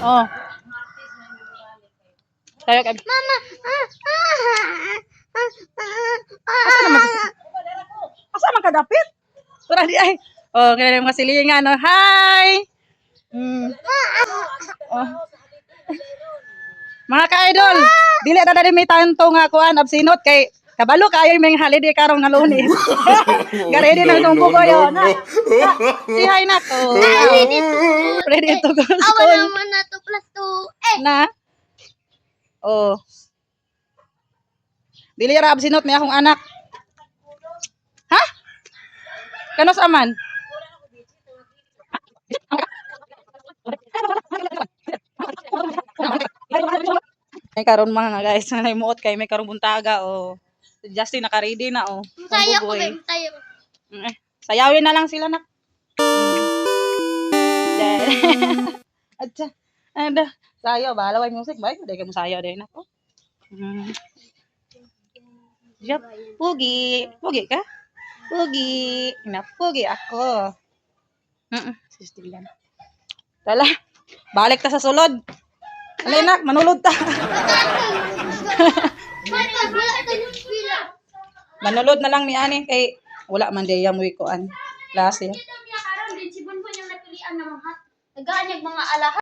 Oh. Tayo ka. Mama. Asa naman ka? Asa man ka dapit? Tura di ay. Oh, kaya mga silingan no. Hi. Oh. Mga ka-idol, dili na dali may tanto nga kuan absinot kay kabalo kayo may holiday karong nga Lunes. Gari din ang tungbugoy na. Si hi na ko. Ready to go to Awa school. naman na to plus 2. Na. Oh. Dili ra absinot may akong anak. Ha? Kano sa man? May karon mga guys, na imuot kay may karong buntaga o. Justin naka-ready na o. Masaya ko, babe. Masaya. Sayawin na lang sila na. Atcha. Ada. Sayo bahala way music bay. Dai mo sayo din ako. Yep. Pugi. Pugi ka? Pugi. Na pugi ako. Sistilan. Tala. Balik ta sa sulod. Alina, manulod ta. Manulod na lang ni ani kay wala man day yang kuan. Klase. Karon din si Bonbon yung napilian na mga. Naganyag mga alaha.